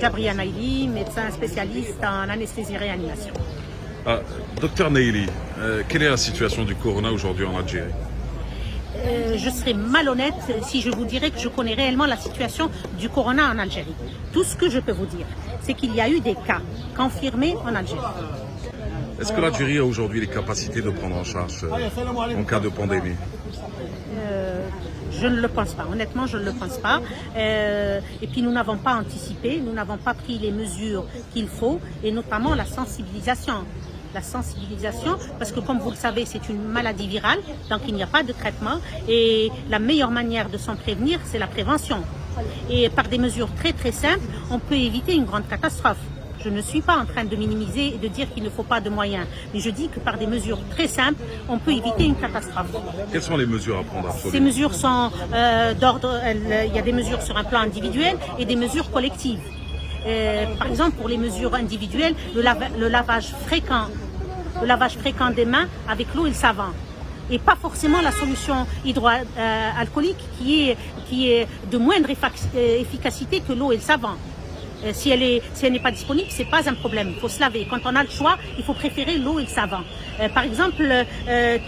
Jabria Naili, médecin spécialiste en anesthésie-réanimation. Docteur Naili, quelle est la situation du corona aujourd'hui en Algérie? Je serais malhonnête si je vous dirais que je connais réellement la situation du corona en Algérie. Tout ce que je peux vous dire, c'est qu'il y a eu des cas confirmés en Algérie. Est-ce que l'Algérie a aujourd'hui les capacités de prendre en charge en cas de pandémie? Je ne le pense pas, honnêtement je ne le pense pas. Et puis nous n'avons pas anticipé, nous n'avons pas pris les mesures qu'il faut, et notamment la sensibilisation. La sensibilisation, parce que comme vous le savez, c'est une maladie virale, donc il n'y a pas de traitement, et la meilleure manière de s'en prévenir, c'est la prévention. Et par des mesures très très simples, on peut éviter une grande catastrophe. Je ne suis pas en train de minimiser et de dire qu'il ne faut pas de moyens, mais je dis que par des mesures très simples, on peut éviter une catastrophe. Quelles sont les mesures à prendre absolument? Ces mesures sont d'ordre, il y a des mesures sur un plan individuel et des mesures collectives. Par exemple, pour les mesures individuelles, le lavage fréquent des mains avec l'eau et le savon. Et pas forcément la solution hydroalcoolique qui est de moindre efficacité que l'eau et le savon. Si elle n'est pas disponible, c'est pas un problème. Il faut se laver. Quand on a le choix, il faut préférer l'eau et le savon. Par exemple,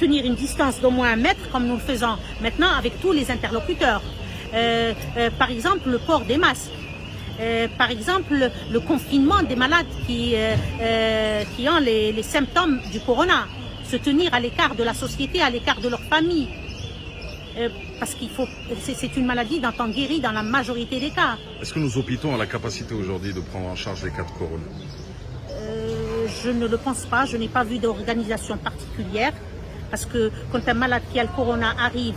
tenir une distance d'au moins 1 mètre, comme nous le faisons maintenant avec tous les interlocuteurs. Par exemple, le port des masques. Par exemple, le confinement des malades qui ont les symptômes du corona. Se tenir à l'écart de la société, à l'écart de leur famille. Parce c'est une maladie dont on guérit dans la majorité des cas. Est-ce que nos hôpitaux ont la capacité aujourd'hui de prendre en charge les cas de corona? Je ne le pense pas, je n'ai pas vu d'organisation particulière. Parce que quand un malade qui a le corona arrive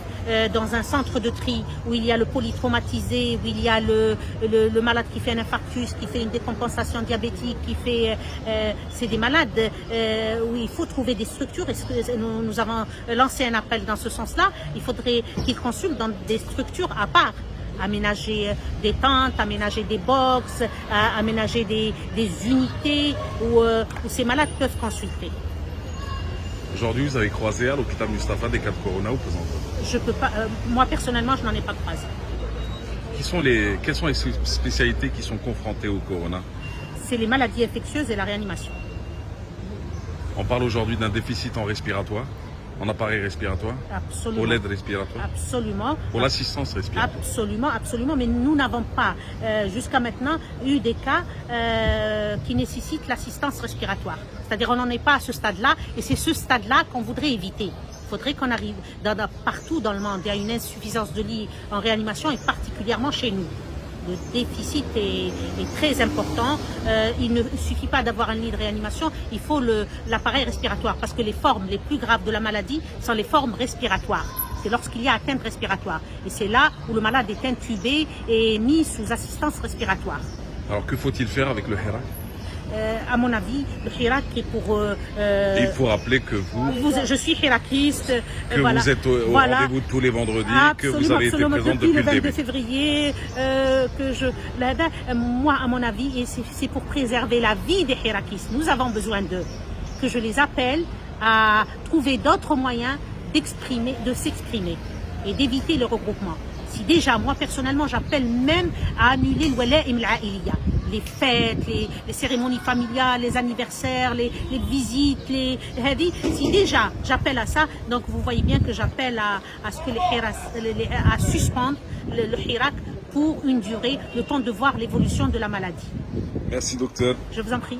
dans un centre de tri où il y a le polytraumatisé, où il y a le malade qui fait un infarctus, qui fait une décompensation diabétique, c'est des malades où il faut trouver des structures. Nous avons lancé un appel dans ce sens-là. Il faudrait qu'ils consultent dans des structures à part. Aménager des tentes, aménager des box, aménager des unités où ces malades peuvent consulter. Aujourd'hui, vous avez croisé à l'hôpital Mustapha des cas de corona ou présent? Je peux pas. Moi personnellement, je n'en ai pas croisé. Quelles sont les spécialités qui sont confrontées au corona? C'est les maladies infectieuses et la réanimation. On parle aujourd'hui d'un déficit en respiratoire, en appareil respiratoire, Absolument. pour l'aide respiratoire, absolument, pour l'assistance respiratoire. Absolument, absolument. Mais nous n'avons pas, jusqu'à maintenant, eu des cas qui nécessitent l'assistance respiratoire. C'est-à-dire on n'en est pas à ce stade-là, et c'est ce stade-là qu'on voudrait éviter. Il faudrait qu'on arrive partout dans le monde. Il y a une insuffisance de lits en réanimation, et particulièrement chez nous. Le déficit est très important. Il ne suffit pas d'avoir un lit de réanimation, il faut l'appareil respiratoire, parce que les formes les plus graves de la maladie sont les formes respiratoires. C'est lorsqu'il y a atteinte respiratoire. Et c'est là où le malade est intubé et mis sous assistance respiratoire. Alors que faut-il faire avec le Hirak? À mon avis, le Hirak est pour... Il faut rappeler que je suis hirakiste. Que voilà. Vous êtes au rendez-vous tous les vendredis, absolument, que vous avez été présente depuis le 22 début. février. Moi, à mon avis, et c'est pour préserver la vie des hirakistes, nous avons besoin d'eux, que je les appelle à trouver d'autres moyens de s'exprimer et d'éviter le regroupement. Si déjà, moi personnellement, j'appelle même à annuler l'wala'im al-aïliya. Les fêtes, les cérémonies familiales, les anniversaires, les visites, si déjà j'appelle à ça, donc vous voyez bien que j'appelle à ce que à suspendre le Hirak pour une durée, le temps de voir l'évolution de la maladie. Merci docteur. Je vous en prie.